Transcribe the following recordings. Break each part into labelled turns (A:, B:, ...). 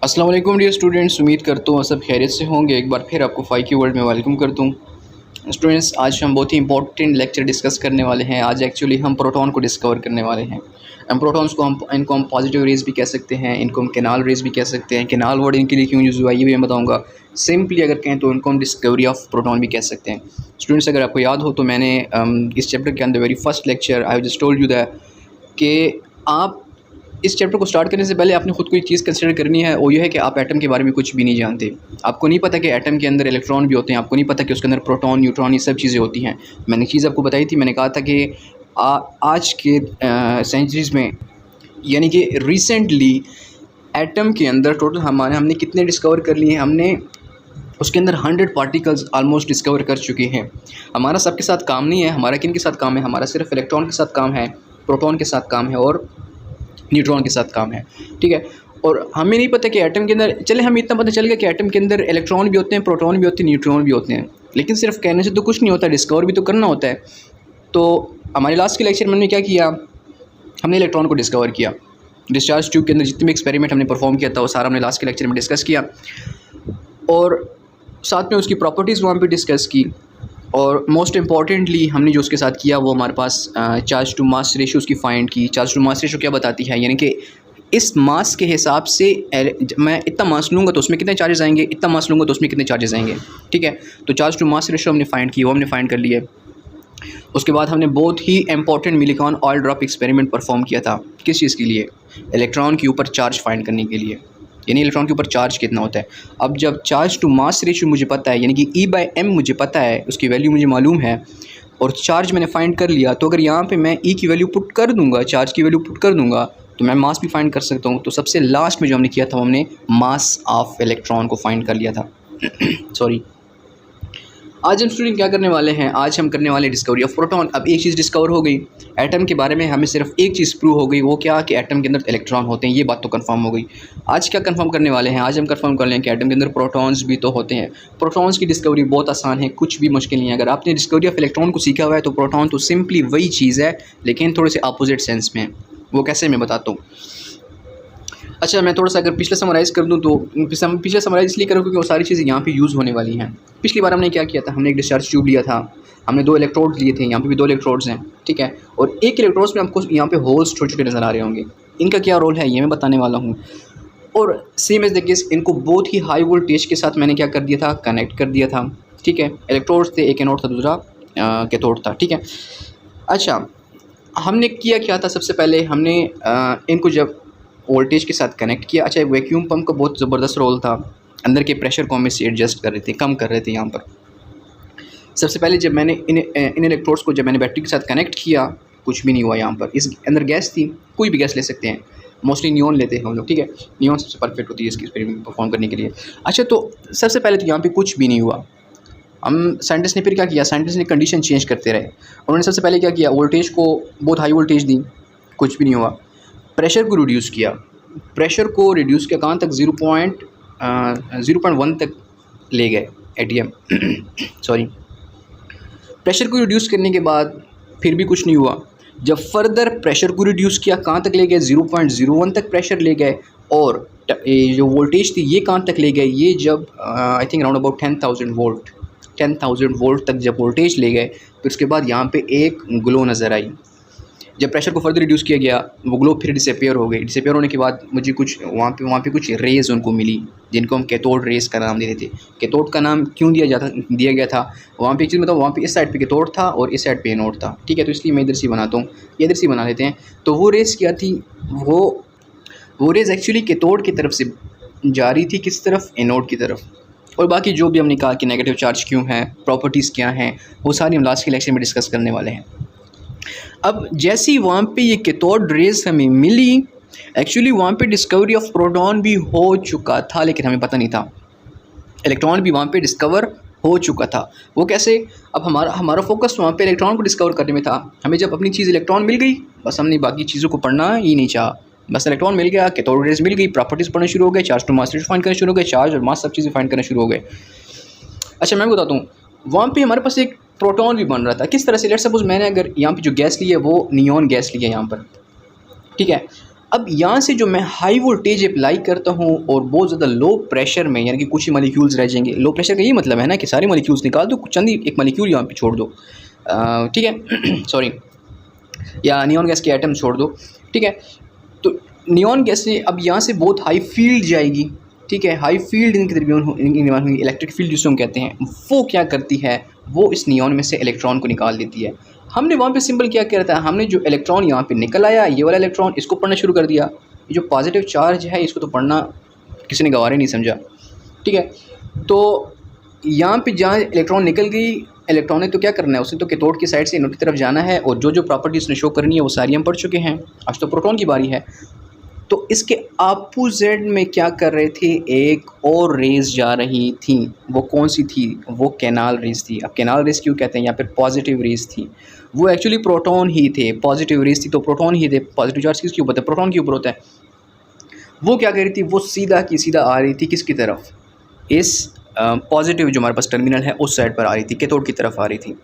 A: अस्सलाम वालेकुम dear students, उम्मीद करता हूँ सब खैरियत से होंगे। एक बार फिर आपको फाइव की वर्ल्ड में वेलकम करता हूँ। स्टूडेंट्स, आज हम बहुत ही इंपॉर्टेंट लेक्चर डिस्कस करने वाले हैं। आज एक्चुअली हम प्रोटॉन को डिस्कवर करने वाले हैं। प्रोटॉन्स को इनको हम पॉजिटिव रेज भी कह सकते हैं, इनको हम केनाल रेज भी कह सकते हैं। केनाल वर्ड इनके लिए क्यों यूज़ हुआ ये भी मैं बताऊँगा। सिंपली अगर कहें तो इनको हम डिस्कवरी ऑफ प्रोटॉन भी कह सकते हैं। स्टूडेंट्स, अगर आपको याद हो तो मैंने इस चैप्टर के अंदर very first lecture I just told you that कि आप इस चैप्टर को स्टार्ट करने से पहले आपने खुद को एक चीज़ कंसिडर करनी है, वो ये है कि आप एटम के बारे में कुछ भी नहीं जानते। आपको नहीं पता कि एटम के अंदर इलेक्ट्रॉन भी होते हैं, आपको नहीं पता कि उसके अंदर प्रोटॉन, न्यूट्रॉन, ये सब चीज़ें होती हैं। मैंने चीज़ आपको बताई थी, मैंने कहा था कि आज के सेंचुरीज़ में, यानी कि रिसेंटली एटम के अंदर टोटल हमने कितने डिस्कवर कर लिए हैं। हमने उसके अंदर 100 पार्टिकल्स ऑलमोस्ट डिस्कवर कर चुके हैं। हमारा सबके साथ काम नहीं है, हमारा किन के साथ काम है, हमारा सिर्फ इलेक्ट्रॉन के साथ काम है, प्रोटॉन के साथ काम है और न्यूट्रॉन के साथ काम है। ठीक है, और हमें नहीं पता कि एटम के अंदर, चले हमें इतना पता चल गया कि एटम के अंदर इलेक्ट्रॉन भी होते हैं, प्रोटॉन भी होते हैं, न्यूट्रॉन भी होते हैं। लेकिन सिर्फ कहने से तो कुछ नहीं होता, डिस्कवर भी तो करना होता है। तो हमारे लास्ट के लेक्चर में हमने क्या किया, हमने इलेक्ट्रॉन को डिस्कवर किया। डिस्चार्ज ट्यूब के अंदर जितने भी एक्सपेरिमेंट हमने परफॉर्म किया था वो सारा हमने लास्ट के लेक्चर में डिस्कस किया, और साथ में उसकी प्रॉपर्टीज़ वहाँ पे डिस्कस की। और मोस्ट इम्पॉर्टेंटली हमने जो उसके साथ किया वो हमारे पास चार्ज टू मास रेशियो उसकी फाइंड की। चार्ज टू मास रेशियो क्या बताती है, यानी कि इस मास के हिसाब से मैं इतना मास लूँगा तो उसमें कितने चार्जेस आएंगे, इतना मास लूँगा तो उसमें कितने चार्जेस आएंगे। ठीक है, तो चार्ज टू मास रेशियो हमने फाइंड की, वो हमने फाइंड कर लिया। उसके बाद हमने बहुत ही important Millikan oil drop experiment perform किया था। किस चीज़ के लिए, इलेक्ट्रॉन के ऊपर चार्ज फाइंड करने के लिए, यानी इलेक्ट्रॉन के ऊपर चार्ज कितना होता है। अब जब चार्ज टू मास रेशियो मुझे पता है, यानी कि E/m मुझे पता है, उसकी वैल्यू मुझे मालूम है, और चार्ज मैंने फाइंड कर लिया, तो अगर यहाँ पे मैं E की वैल्यू पुट कर दूँगा, चार्ज की वैल्यू पुट कर दूँगा, तो मैं मास भी फाइंड कर सकता हूँ। तो सबसे लास्ट में जो हमने किया था, हमने मास ऑफ इलेक्ट्रॉन को फाइंड कर लिया था। सॉरी, आज हम स्टूडेंट क्या करने वाले हैं, आज हम करने वाले डिस्कवरी ऑफ प्रोटॉन। अब एक चीज़ डिस्कवर हो गई, एटम के बारे में हमें सिर्फ एक चीज़ प्रूव हो गई, वो क्या, कि एटम के अंदर इलेक्ट्रॉन होते हैं। ये बात तो कंफर्म हो गई। आज क्या कंफर्म करने वाले हैं, आज हम कंफर्म कर लें कि एटम के अंदर प्रोटॉन्स भी तो होते हैं। प्रोटॉन्स की डिस्कवरी बहुत आसान है, कुछ भी मुश्किल नहीं है। अगर आपने डिस्कवरी ऑफ इलेक्ट्रॉन को सीखा हुआ है तो प्रोटॉन तो सिंपली वही चीज़ है, लेकिन थोड़े से अपोजिट सेंस में। वो कैसे, मैं बताता हूँ। अच्छा, मैं थोड़ा सा अगर पिछले समराइज़ कर दूं तो पिछले समराइज़ इसलिए करूँ क्योंकि वो सारी चीज़ें यहाँ पे यूज़ होने वाली हैं। पिछली बार हमने क्या किया था, हमने एक डिस्चार्ज ट्यूब लिया था, हमने 2 इलेक्ट्रोड्स लिए थे, यहाँ पे भी 2 इलेक्ट्रोड्स हैं। ठीक है, और एक इलेक्ट्रोड्स में आपको यहाँ पे होल्स छोटे छोटे नज़र आ रहे होंगे। इनका क्या रोल है ये मैं बताने वाला हूँ। और सेम एज द केस, इनको बहुत ही हाई वोल्टेज के साथ मैंने क्या कर दिया था, कनेक्ट कर दिया था। ठीक है, इलेक्ट्रोड्स थे, एक एनोड था, दूसरा कैथोड था। ठीक है, अच्छा हमने किया क्या था, सबसे पहले हमने इनको जब वोल्टेज के साथ कनेक्ट किया। अच्छा, एक वैक्यूम पंप का बहुत ज़बरदस्त रोल था, अंदर के प्रेशर को हम इससे एडजस्ट कर रहे थे, कम कर रहे थे। यहाँ पर सबसे पहले जब मैंने इन इलेक्ट्रोड्स को जब मैंने बैटरी के साथ कनेक्ट किया, कुछ भी नहीं हुआ। यहाँ पर इस अंदर गैस थी, कोई भी गैस ले सकते हैं, मोस्टली नियॉन लेते हैं हम लोग। ठीक है, नियॉन सबसे परफेक्ट होती है इसकी एक्सपेरिमेंट परफॉर्म करने के लिए। अच्छा, तो सबसे पहले तो यहाँ पे कुछ भी नहीं हुआ। हम साइंटिस्ट ने फिर क्या किया, साइंटिस्ट ने कंडीशन चेंज करते रहे। उन्होंने सबसे पहले क्या किया, वोल्टेज को बहुत हाई वोल्टेज दी, कुछ भी नहीं हुआ। प्रेशर को रिड्यूस किया, प्रेशर को रिड्यूस किया कहाँ तक, 0.1 तक ले गए ATM। सॉरी, प्रेशर को रिड्यूस करने के बाद फिर भी कुछ नहीं हुआ। जब फर्दर प्रेशर को रिड्यूस किया, कहाँ तक ले गए, 0.01 तक प्रेशर ले गए। और ये जो वोल्टेज थी ये कहाँ तक ले गए, ये जब I think around about 10,000 volt तक जब वोल्टेज ले गए, फिर उसके बाद यहाँ पे एक ग्लो नज़र आई। जब प्रेशर को फर्दर रिड्यूस किया गया, वो ग्लो फिर डिसअपियर हो गई। डिसअपियर होने के बाद मुझे कुछ वहाँ पे कुछ रेज़ उनको मिली, जिनको हम कैथोड रेज़ का नाम देते थे। कैथोड का नाम क्यों दिया गया था, वहाँ पे एक चीज़ बताओ, वहाँ पे इस साइड पे कैथोड था और इस साइड पे एनोड था। ठीक है, तो इसलिए मैं इधर से बनाता हूँ, ये इधर से बना लेते हैं। तो वो रेज़ क्या थी, वो रेज़ एक्चुअली कैथोड की तरफ से जा रही थी, किस तरफ, एनोड की तरफ। और बाकी जो भी हमने कहा कि नेगेटिव चार्ज क्यों है, प्रॉपर्टीज़ क्या हैं, वो सारी हम लास्ट के लेक्चर में डिस्कस करने वाले हैं। अब जैसे ही वहाँ पे ये कैथोड रेज हमें मिली, एक्चुअली वहाँ पे डिस्कवरी ऑफ प्रोटॉन भी हो चुका था, लेकिन हमें पता नहीं था। इलेक्ट्रॉन भी वहाँ पे डिस्कवर हो चुका था। वो कैसे, अब हमारा फोकस वहाँ पे इलेक्ट्रॉन को डिस्कवर करने में था। हमें जब अपनी चीज़ इलेक्ट्रॉन मिल गई, बस हमने बाकी चीज़ों को पढ़ना ही नहीं चाहा। बस इलेक्ट्रॉन मिल गया, कैथोड रेज मिल गई, प्रॉपर्टीज़ पढ़ना शुरू हो गए, charge to mass ratio find करना शुरू हो गए, चार्ज और मास सब चीज़ें फाइंड करना शुरू हो गए। अच्छा, मैं बताता हूँ, वहाँ पे हमारे पास एक प्रोटॉन भी बन रहा था। किस तरह से, लेट्स सपोज मैंने अगर यहाँ पे जो गैस ली है वो नियॉन गैस ली है यहाँ पर। ठीक है, अब यहाँ से जो मैं हाई वोल्टेज अप्लाई करता हूँ और बहुत ज़्यादा लो प्रेशर में, यानी कि कुछ ही मॉलिक्यूल्स रह जाएंगे। लो प्रेशर का ये मतलब है ना कि सारे मॉलिक्यूल्स निकाल दो, चंद ही एक मॉलिक्यूल यहाँ पे छोड़ दो, ठीक है सॉरी, या नियॉन गैस के एटम छोड़ दो, ठीक है। तो नियॉन गैस से अब यहाँ से बहुत हाई फील्ड जाएगी, ठीक है। हाई फील्ड इनके दरमियान हुई, इलेक्ट्रिक फील्ड जिसको हम कहते हैं, वो क्या करती है, वो इस नियॉन में से इलेक्ट्रॉन को निकाल देती है। हमने वहाँ पे सिंपल क्या किया था, हमने जो इलेक्ट्रॉन यहाँ पे निकल आया, ये वाला इलेक्ट्रॉन, इसको पढ़ना शुरू कर दिया। ये जो पॉजिटिव चार्ज है इसको तो पढ़ना किसी ने गवारा नहीं समझा, ठीक है। तो यहाँ पे जहाँ इलेक्ट्रॉन निकल गई, इलेक्ट्रॉन ने तो क्या करना है, उसने तो कैथोड की साइड से एनोड की तरफ जाना है, और जो जो प्रॉपर्टीज उसने शो करनी है वो सारी हम पढ़ चुके हैं। आज तो प्रोटॉन की बारी है। तो इसके अपोजिट में क्या कर रहे थे, एक और रेज जा रही थी। वो कौन सी थी, वो कैनाल रेज थी। अब कैनाल रेज क्यों कहते हैं, यहाँ पर पॉजिटिव रेज थी, वो एक्चुअली प्रोटॉन ही थे। पॉजिटिव रेज थी तो प्रोटॉन ही थे। पॉजिटिव चार्ज किसके ऊपर होता है, प्रोटॉन के ऊपर होता है। वो क्या कर रही थी, वो सीधा की सीधा आ रही थी किसकी तरफ, इस पॉजिटिव जो हमारे पास टर्मिनल है उस साइड पर आ रही थी, कैथोड की तरफ आ रही थी।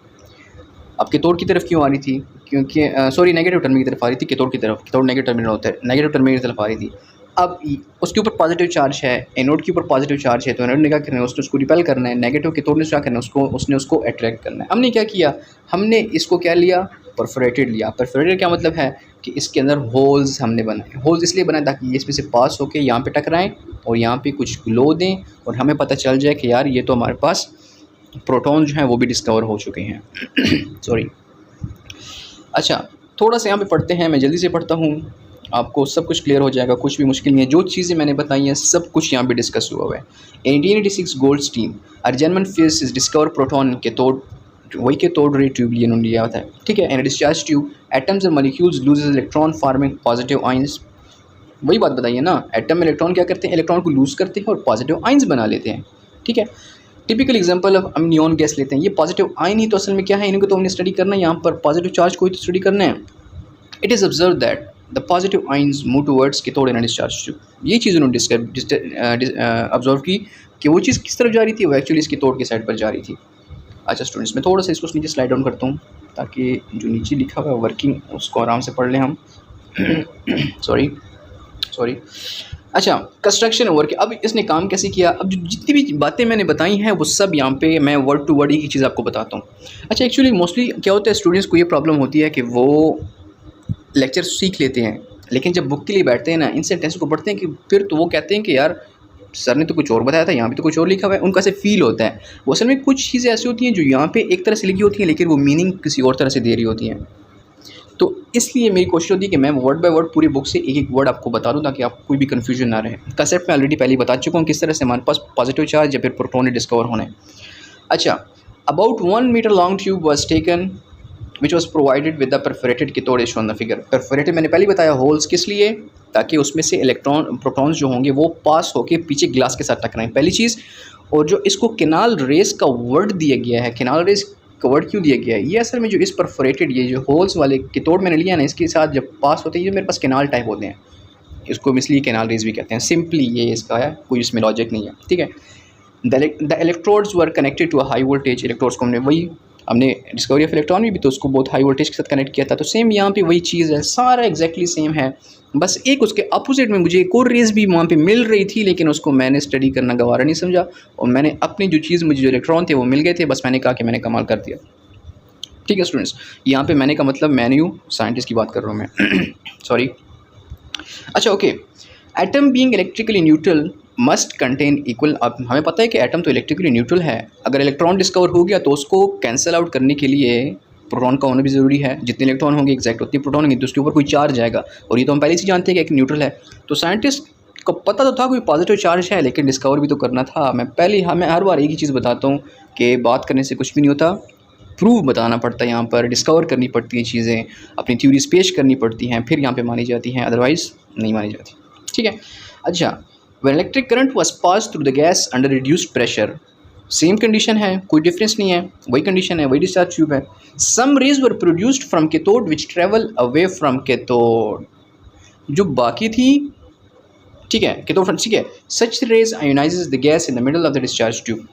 A: अब कैथोड की तरफ क्यों आ रही थी, क्योंकि सॉरी नेगेटिव टर्मिनल की तरफ आ रही थी, कैथोड की तरफ। कैथोड नेगेटिव टर्मिनल होता है, नेगेटिव टर्मिनल की तरफ आ रही थी। अब उसके ऊपर पॉजिटिव चार्ज है, एनोड के ऊपर पॉजिटिव चार्ज है, तो एनोड ने क्या करना है, उसको रिपेल करना है। नेगेटिव कैथोड ने क्या करना है, उसने उसको अट्रैक्ट करना है। हमने क्या किया, हमने इसको क्या लिया, परफोरेटेड लिया। परफोरेटेड क्या मतलब है कि इसके अंदर होल्स हमने बनाए। होल्स इसलिए बनाए ताकि ये इसमें से पास होके यहाँ पे टकराएं और यहाँ पे कुछ ग्लो दें, और हमें पता चल जाए कि यार ये तो हमारे पास प्रोटॉन जो हैं वो भी डिस्कवर हो चुके हैं। सॉरी। अच्छा, थोड़ा सा यहाँ पे पढ़ते हैं, मैं जल्दी से पढ़ता हूँ, आपको सब कुछ क्लियर हो जाएगा, कुछ भी मुश्किल नहीं है। जो चीज़ें मैंने बताई हैं सब कुछ यहाँ पे डिस्कस हुआ हुआ है। 1886 गोल्डस्टीन और German physicist discover proton cathode, वही कैथोड रे ट्यूब लिए उन्होंने लिया होता है, ठीक है। And discharge tube atoms and molecules loses electron forming positive ions. वही बात बताइए ना, एटम में इलेक्ट्रॉन क्या करते हैं, इलेक्ट्रॉन को लूज़ करते हैं और पॉजिटिव आइंस बना लेते हैं, ठीक है। टिपिकल एग्जांपल ऑफ हम नियॉन गैस लेते हैं। ये पॉजिटिव आयन ही तो असल में क्या है, इनको तो हमने स्टडी करना है, यहाँ पर पॉजिटिव चार्ज को ही तो स्टडी करना है। It is observe that the positive ions move towards cathode and discharge tube. ये चीज़ उन्होंने ऑब्जर्व की कि वो चीज़ किस तरफ जा रही थी, वो एक्चुअली इसकी कैथोड की साइड पर जा रही थी। अच्छा स्टूडेंट्स, मैं थोड़ा सा इसको नीचे स्लाइड डाउन करता हूँ ताकि जो नीचे लिखा हुआ है वर्किंग उसको आराम से पढ़ लें हम। सॉरी। अच्छा, कंस्ट्रक्शन वर्क। अब इसने काम कैसे किया, अब जो जितनी भी बातें मैंने बताई हैं वो सब यहाँ पे मैं वर्ड टू वर्ड ही चीज़ आपको बताता हूँ। अच्छा, एक्चुअली मोस्टली क्या होता है, स्टूडेंट्स को ये प्रॉब्लम होती है कि वो लेक्चर सीख लेते हैं, लेकिन जब बुक के लिए बैठते हैं ना, इन सेंटेंस को पढ़ते हैं कि फिर तो वो कहते हैं कि यार सर ने तो कुछ और बताया था, यहाँ पे तो कुछ और लिखा हुआ है। उनको ऐसे फील होता है। वो असल में कुछ चीज़ें ऐसी होती हैं जो यहाँ पे एक तरह से लिखी होती हैं, लेकिन वो मीनिंग किसी और तरह से दे रही होती हैं। तो इसलिए मेरी कोशिश होती है कि मैं वर्ड बाय वर्ड पूरी बुक से एक एक वर्ड आपको बता दूं ताकि आपको कोई भी कन्फ्यूजन ना रहे। कंसेप्ट मैं ऑलरेडी पहले ही बता चुका हूँ किस तरह से हमारे पास पॉजिटिव चार्ज या फिर प्रोटॉन डिस्कवर होने। अच्छा, about 1 metre long tube was taken which was provided with the perforated cathode as shown the figure. Perforated मैंने पहले बताया, होल्स किस लिए, ताकि उसमें से इलेक्ट्रॉन प्रोटॉन्स जो होंगे वो पास होकर पीछे ग्लास के साथ टकराएं, पहली चीज़। और जो इसको कैनाल रेस का वर्ड दिया गया है, कैनाल रेस का वर्ड क्यों दिया गया है, ये असल में जो इस परफोरेटेड ये जो होल्स वाले कैथोड मैंने लिया ना, इसके साथ जब पास होते हैं ये मेरे पास कैनाल टाइप होते हैं, इसको इसलिए कैनाल रेस भी कहते हैं। सिंपली ये इसका है, कोई इसमें लॉजिक नहीं है, ठीक है। The electrodes were connected to a high voltage. Electrodes को हमने डिस्कवरी ऑफ इलेक्ट्रॉन में भी तो उसको बहुत हाई वोल्टेज के साथ कनेक्ट किया था। तो सेम यहाँ पे वही चीज़ है, सारा एग्जैक्टली सेम है, बस एक उसके अपोजिट में मुझे एक और रेस भी वहाँ पे मिल रही थी, लेकिन उसको मैंने स्टडी करना गवारा नहीं समझा, और मैंने अपनी जो चीज़, मुझे जो इलेक्ट्रॉन थे वो मिल गए थे, बस मैंने कहा कि मैंने कमाल कर दिया, ठीक है स्टूडेंट्स। यहाँ पे मैंने का मतलब मैंने साइंटिस्ट की बात कर रहा हूँ मैं। सॉरी। अच्छा, okay. Atom being electrically neutral must contain equal. अब हमें पता है कि एटम तो इलेक्ट्रिकली न्यूट्रल है। अगर इलेक्ट्रॉन डिस्कवर हो गया तो उसको कैंसिल आउट करने के लिए प्रोटॉन का होना भी ज़रूरी है। जितने इलेक्ट्रॉन होंगे एग्जैक्ट उतनी प्रोटॉन होंगे, तो उसके ऊपर कोई चार्ज आएगा, और ये तो हम पहले से जानते हैं कि एक न्यूट्रल है। तो साइंटिस्ट को पता तो था कोई पॉजिटिव चार्ज है, लेकिन डिस्कवर भी तो करना था। मैं हर बार एक ही चीज़ बताता हूँ कि बात करने से कुछ भी नहीं होता, प्रूव बताना पड़ता है, यहाँ पर डिस्कवर करनी पड़ती हैं चीज़ें, अपनी थ्योरीज पेश करनी पड़ती हैं, फिर यहाँ पे मानी जाती हैं, अदरवाइज़ नहीं मानी जाती, ठीक है। अच्छा, when electric current was pass through the gas under reduced pressure, same condition है, कोई डिफरेंस नहीं है, वही कंडीशन है, वही डिस्चार्ज ट्यूब है। Some rays were produced from cathode which travel away from cathode, जो बाकी थी, ठीक है, कैथोड फ्रंट, ठीक है। Such rays ionizes the gas in the middle of the discharge tube,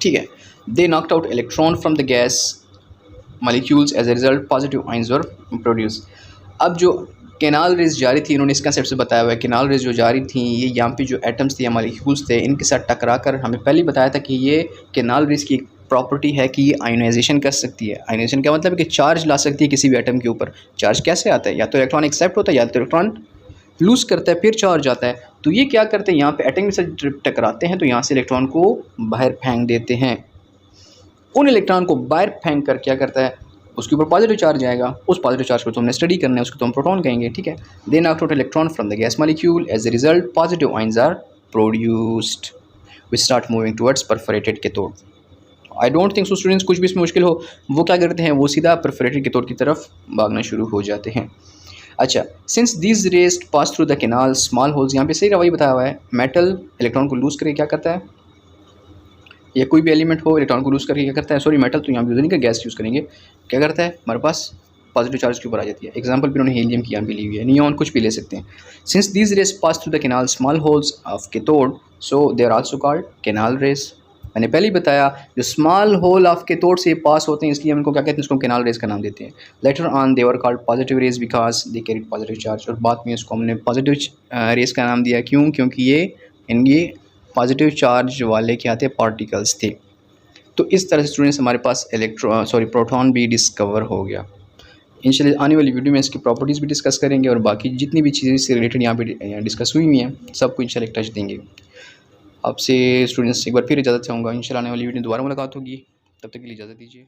A: ठीक है। They knocked out electron from the gas molecules, as a result positive ions were produced। अब जो कैनाल रेज जारी थी, इन्होंने इस कंसेप्ट से बताया हुआ है। कैनाल रेज जो जारी थी ये यहाँ पे जो एटम्स थे या मॉलिक्यूल्स थे इनके साथ टकरा कर हमें पहले बताया था कि ये कैनाल रेज की प्रॉपर्टी है कि ये आयोनाइजेशन कर सकती है। आयोनाइजेशन का मतलब है कि चार्ज ला सकती है किसी भी एटम के ऊपर। चार्ज कैसे आता है, या तो इलेक्ट्रॉन एक्सेप्ट होता है या तो इलेक्ट्रॉन लूज़ करता है, फिर चार्ज आता है। तो ये क्या करते हैं, यहाँ पे एटम के साथ टकराते हैं तो यहाँ से इलेक्ट्रॉन को बाहर फेंक देते हैं। उन इलेक्ट्रॉन को बाहर फेंक कर क्या करता है, उसके ऊपर पॉजिटिव चार्ज आएगा। उस पॉजिटिव चार्ज को तो हमने स्टडी करना है, उसको तो हम प्रोटॉन कहेंगे, ठीक है। Then after electron from the gas molecule, as a result positive ions are produced, we start moving towards perforated cathode. I don't think so students कुछ भी इसमें मुश्किल हो। वो क्या करते हैं, वो सीधा परफोरेटेड कैथोड की तरफ भागना शुरू हो जाते हैं। अच्छा, since these rays pass through the canal small holes, यहाँ पे सही रवैया बताया हुआ है। मेटल इलेक्ट्रॉन को लूज़ करके क्या करता है, या कोई भी एलिमेंट हो इलेक्ट्रॉन को लूज़ करके क्या करता है, सॉरी मेटल तो यहाँ पे यूज़ नहीं कर, गैस यूज़ करेंगे, क्या करता है हमारे पास पॉजिटिव चार्ज के ऊपर आ जाती है। एग्जांपल भी उन्होंने हीलियम की यहाँ भी ली हुई है, नियॉन कुछ भी ले सकते हैं। Since these rays pass through the canal small holes of cathode, so they are also called canal rays. मैंने पहले ही बताया जो स्मॉल होल ऑफ कैथोड से पास होते हैं इसलिए हम इनको क्या कहते हैं, इसको कैनाल रेज का नाम देते हैं। Later on they were called positive raise because they carried positive charge, और बाद में इसको हमने पॉजिटिव रेज का नाम दिया। क्यों, क्योंकि ये पॉजिटिव चार्ज वाले क्या थे, पार्टिकल्स थे। तो इस तरह से स्टूडेंट्स हमारे पास प्रोटॉन भी डिस्कवर हो गया। इंशाल्लाह आने वाली वीडियो में इसकी प्रॉपर्टीज़ भी डिस्कस करेंगे और बाकी जितनी भी चीज़ें इससे रिलेटेड यहाँ पे डिस्कस हुई हुई हैं सबको इंशाल्लाह एक टच देंगे। आपसे स्टूडेंट्स एक बार फिर इजाज़त चाहूँगा, इंशाल्लाह आने वाली वीडियो दोबारा मुलाकात होगी, तब तक के लिए इजाज़त दीजिए।